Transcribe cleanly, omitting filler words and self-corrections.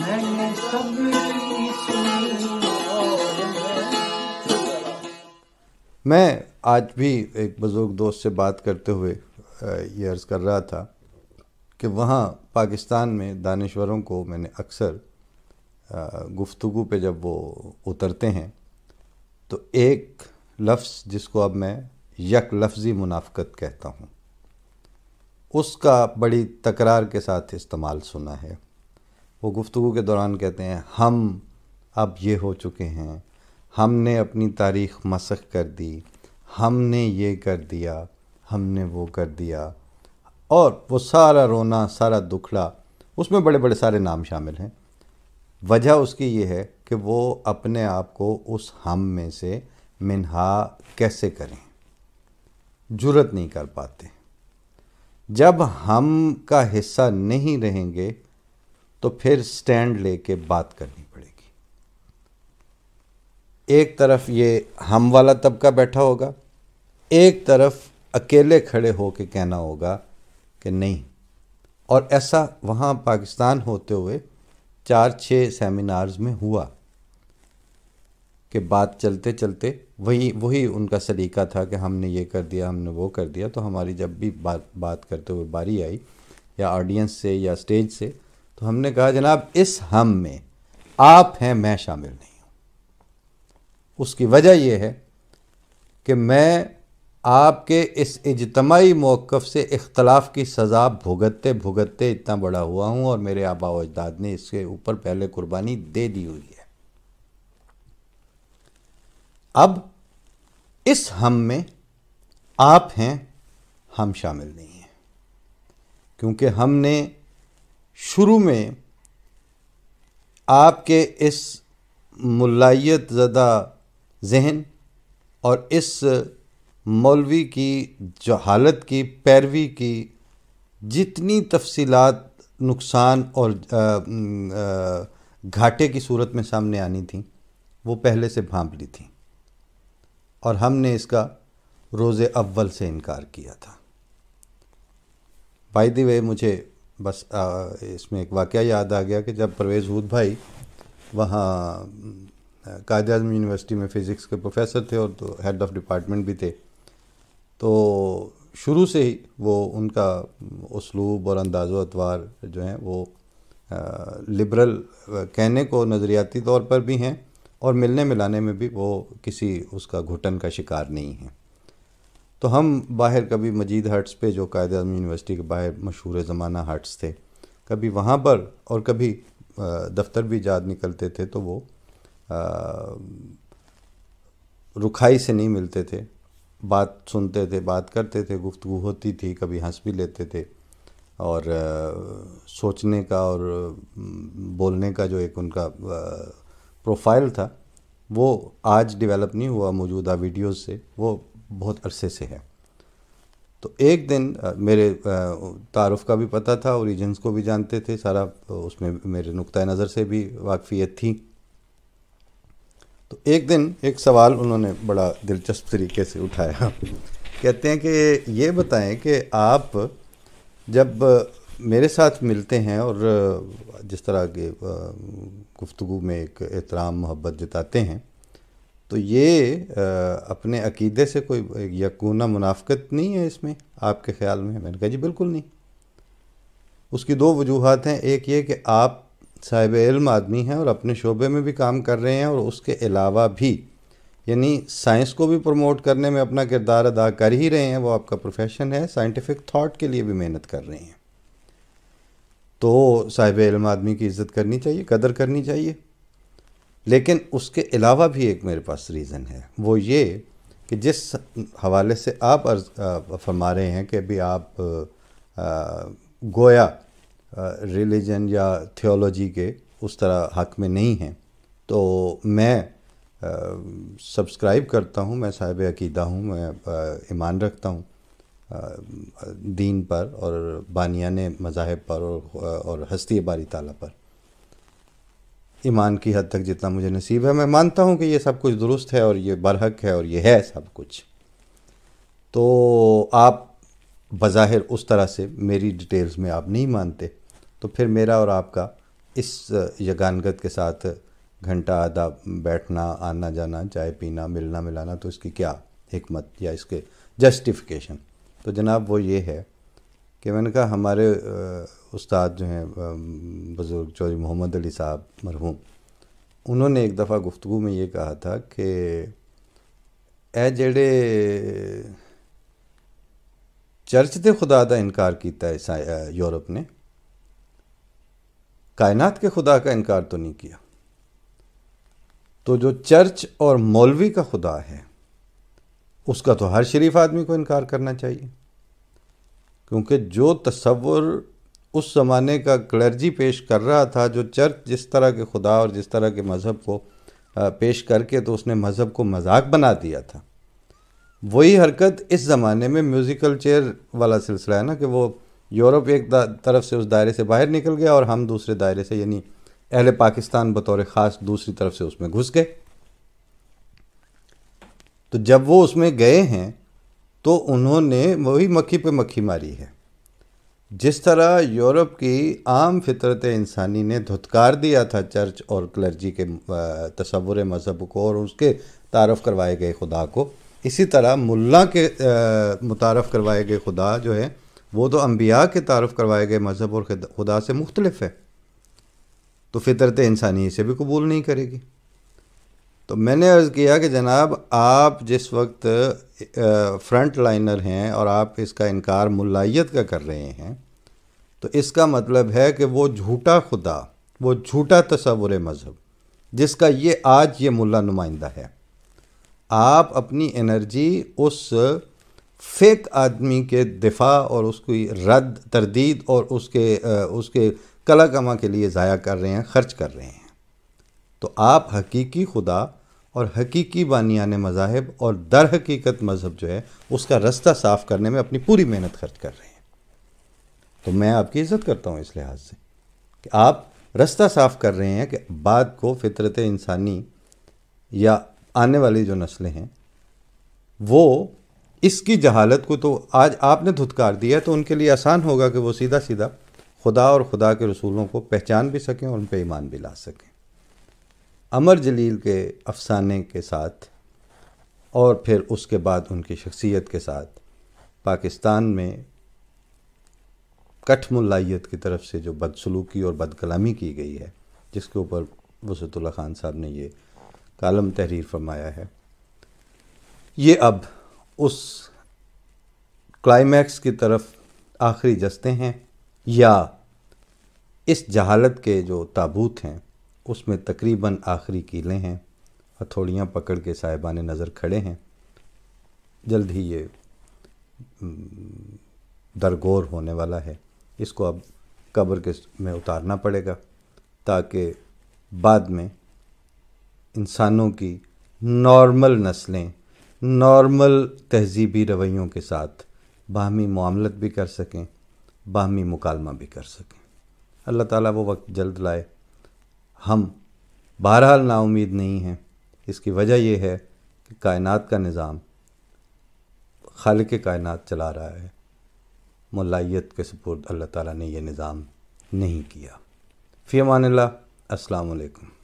میں نے سبری سنی اور میں آج بھی ایک بزرگ دوست سے بات کرتے ہوئے یہ عرض کر رہا تھا کہ وہاں پاکستان میں دانشوروں کو میں نے اکثر گفتگو پہ جب وہ اترتے ہیں تو ایک لفظ جس کو اب میں یک لفظی منافقت کہتا ہوں اس کا بڑی تکرار کے ساتھ استعمال سنا ہے۔ وہ گفتگو کے دوران کہتے ہیں ہم اب یہ ہو چکے ہیں، ہم نے اپنی تاریخ مسخ کر دی، ہم نے یہ کر دیا، ہم نے وہ کر دیا، اور وہ سارا رونا، سارا دکھڑا، اس میں بڑے بڑے سارے نام شامل ہیں۔ وجہ اس کی یہ ہے کہ وہ اپنے آپ کو اس ہم میں سے منہا کیسے کریں، جرت نہیں کر پاتے۔ جب ہم کا حصہ نہیں رہیں گے تو پھر سٹینڈ لے کے بات کرنی پڑے گی۔ ایک طرف یہ ہم والا طبقہ بیٹھا ہوگا، ایک طرف اکیلے کھڑے ہو کے کہنا ہوگا کہ نہیں۔ اور ایسا وہاں پاکستان ہوتے ہوئے 4-6 سیمینارز میں ہوا کہ بات چلتے چلتے وہی ان کا سلیقہ تھا کہ ہم نے یہ کر دیا، ہم نے وہ کر دیا۔ تو ہماری جب بھی بات کرتے ہوئے باری آئی یا آڈینس سے یا سٹیج سے، تو ہم نے کہا جناب اس ہم میں آپ ہیں، میں شامل نہیں ہوں۔ اس کی وجہ یہ ہے کہ میں آپ کے اس اجتماعی موقف سے اختلاف کی سزا بھگتتے بھگتتے اتنا بڑا ہوا ہوں، اور میرے آباء و اجداد نے اس کے اوپر پہلے قربانی دے دی ہوئی ہے۔ اب اس ہم میں آپ ہیں، ہم شامل نہیں ہیں، کیونکہ ہم نے شروع میں آپ کے اس ملائیت زدہ ذہن اور اس مولوی کی جہالت کی پیروی کی جتنی تفصیلات نقصان اور گھاٹے کی صورت میں سامنے آنی تھیں وہ پہلے سے بھانپ لی تھیں، اور ہم نے اس کا روز اول سے انکار کیا تھا۔ بائی دی وے مجھے بس اس میں ایک واقعہ یاد آ گیا کہ جب پرویز ہود بھائی وہاں قائد اعظم یونیورسٹی میں فزکس کے پروفیسر تھے اور تو ہیڈ آف ڈپارٹمنٹ بھی تھے، تو شروع سے ہی وہ ان کا اسلوب اور انداز و اطوار جو ہیں وہ لبرل کہنے کو نظریاتی طور پر بھی ہیں، اور ملنے ملانے میں بھی وہ کسی اس کا گھٹن کا شکار نہیں ہیں۔ تو ہم باہر کبھی مجید ہٹس پہ، جو قائد اعظم یونیورسٹی کے باہر مشہور زمانہ ہٹس تھے، کبھی وہاں پر اور کبھی دفتر بھی جاد نکلتے تھے، تو وہ رکھائی سے نہیں ملتے تھے، بات سنتے تھے، بات کرتے تھے، گفتگو ہوتی تھی، کبھی ہنس بھی لیتے تھے، اور سوچنے کا اور بولنے کا جو ایک ان کا پروفائل تھا وہ آج ڈیولپ نہیں ہوا موجودہ ویڈیوز سے، وہ بہت عرصے سے ہے۔ تو ایک دن میرے تعارف کا بھی پتہ تھا، اوریجنز کو بھی جانتے تھے، سارا اس میں میرے نقطۂ نظر سے بھی واقفیت تھی۔ تو ایک دن ایک سوال انہوں نے بڑا دلچسپ طریقے سے اٹھایا۔ کہتے ہیں کہ یہ بتائیں کہ آپ جب میرے ساتھ ملتے ہیں اور جس طرح کے گفتگو میں ایک احترام محبت جتاتے ہیں، تو یہ اپنے عقیدے سے کوئی یکونہ منافقت نہیں ہے اس میں آپ کے خیال میں؟ میں نے کہا جی بالکل نہیں۔ اس کی 2 وجوہات ہیں۔ ایک یہ کہ آپ صاحب علم آدمی ہیں اور اپنے شعبے میں بھی کام کر رہے ہیں، اور اس کے علاوہ بھی یعنی سائنس کو بھی پروموٹ کرنے میں اپنا کردار ادا کر ہی رہے ہیں، وہ آپ کا پروفیشن ہے، سائنٹیفک تھاٹ کے لیے بھی محنت کر رہے ہیں۔ تو صاحب علم آدمی کی عزت کرنی چاہیے، قدر کرنی چاہیے۔ لیکن اس کے علاوہ بھی ایک میرے پاس ریزن ہے، وہ یہ کہ جس حوالے سے آپ فرما رہے ہیں کہ ابھی آپ گویا ریلیجن یا تھیولوجی کے اس طرح حق میں نہیں ہیں، تو میں سبسکرائب کرتا ہوں، میں صاحب عقیدہ ہوں، میں ایمان رکھتا ہوں دین پر اور بانیان مذاہب پر اور ہستی باری تعالیٰ پر۔ ایمان کی حد تک جتنا مجھے نصیب ہے میں مانتا ہوں کہ یہ سب کچھ درست ہے اور یہ برحق ہے اور یہ ہے سب کچھ۔ تو آپ بظاہر اس طرح سے میری ڈیٹیلز میں آپ نہیں مانتے، تو پھر میرا اور آپ کا اس یگانگت کے ساتھ گھنٹہ آدھا بیٹھنا، آنا جانا، چائے پینا، ملنا ملانا، تو اس کی کیا حکمت یا اس کے جسٹیفیکیشن؟ تو جناب وہ یہ ہے کہ میں نے کہا ہمارے استاد جو ہیں بزرگ چودھری محمد علی صاحب مرحوم، انہوں نے ایک دفعہ گفتگو میں یہ کہا تھا کہ اے جڑے چرچ دے خدا دا انکار کیتا ہے یورپ نے، کائنات کے خدا کا انکار تو نہیں کیا۔ تو جو چرچ اور مولوی کا خدا ہے اس کا تو ہر شریف آدمی کو انکار کرنا چاہیے، کیونکہ جو تصور اس زمانے کا کلرجی پیش کر رہا تھا، جو چرچ جس طرح کے خدا اور جس طرح کے مذہب کو پیش کر کے تو اس نے مذہب کو مذاق بنا دیا تھا، وہی حرکت اس زمانے میں میوزیکل چیئر والا سلسلہ ہے نا، کہ وہ یورپ ایک طرف سے اس دائرے سے باہر نکل گیا اور ہم دوسرے دائرے سے، یعنی اہل پاکستان بطور خاص دوسری طرف سے اس میں گھس گئے۔ تو جب وہ اس میں گئے ہیں تو انہوں نے وہی مکھی پہ مکھی ماری ہے۔ جس طرح یورپ کی عام فطرت انسانی نے دھتکار دیا تھا چرچ اور کلرجی کے تصور مذہب کو اور اس کے تعارف کروائے گئے خدا کو، اسی طرح ملا کے متعارف کروائے گئے خدا جو ہے وہ تو انبیاء کے تعارف کروائے گئے مذہب اور خدا سے مختلف ہے، تو فطرت انسانی اسے بھی قبول نہیں کرے گی۔ تو میں نے عرض کیا کہ جناب آپ جس وقت فرنٹ لائنر ہیں اور آپ اس کا انکار ملائیت کا کر رہے ہیں، تو اس کا مطلب ہے کہ وہ جھوٹا خدا، وہ جھوٹا تصور مذہب جس کا آج یہ ملا نمائندہ ہے، آپ اپنی انرجی اس فیک آدمی کے دفاع اور اس کی رد تردید اور اس کے کلا کما کے لیے ضائع کر رہے ہیں، خرچ کر رہے ہیں۔ تو آپ حقیقی خدا اور حقیقی بانیان مذاہب اور در حقیقت مذہب جو ہے اس کا رستہ صاف کرنے میں اپنی پوری محنت خرچ کر رہے ہیں۔ تو میں آپ کی عزت کرتا ہوں اس لحاظ سے کہ آپ رستہ صاف کر رہے ہیں کہ بات کو فطرت انسانی یا آنے والی جو نسلیں ہیں وہ اس کی جہالت کو تو آج آپ نے دھتکار دیا، تو ان کے لیے آسان ہوگا کہ وہ سیدھا سیدھا خدا اور خدا کے رسولوں کو پہچان بھی سکیں اور ان پہ ایمان بھی لا سکیں۔ عمر جلیل کے افسانے کے ساتھ اور پھر اس کے بعد ان کی شخصیت کے ساتھ پاکستان میں کٹھ ملائیت کی طرف سے جو بدسلوکی اور بد کلامی کی گئی ہے، جس کے اوپر وسعت اللہ خان صاحب نے یہ کالم تحریر فرمایا ہے، یہ اب اس کلائمیکس کی طرف آخری جستے ہیں یا اس جہالت کے جو تابوت ہیں اس میں تقریباً آخری کیلیں ہیں، ہتھوڑیاں پکڑ کے صاحبان نظر کھڑے ہیں۔ جلد ہی یہ درگور ہونے والا ہے، اس کو اب قبر کے میں اتارنا پڑے گا تاکہ بعد میں انسانوں کی نارمل نسلیں نارمل تہذیبی رویوں کے ساتھ باہمی معاملت بھی کر سکیں، باہمی مکالمہ بھی کر سکیں۔ اللہ تعالیٰ وہ وقت جلد لائے۔ ہم بہرحال نا امید نہیں ہیں، اس کی وجہ یہ ہے کہ کائنات کا نظام خالق کائنات چلا رہا ہے، ملائیت کے سپرد اللہ تعالیٰ نے یہ نظام نہیں کیا۔ فی امان اللہ، السلام علیکم۔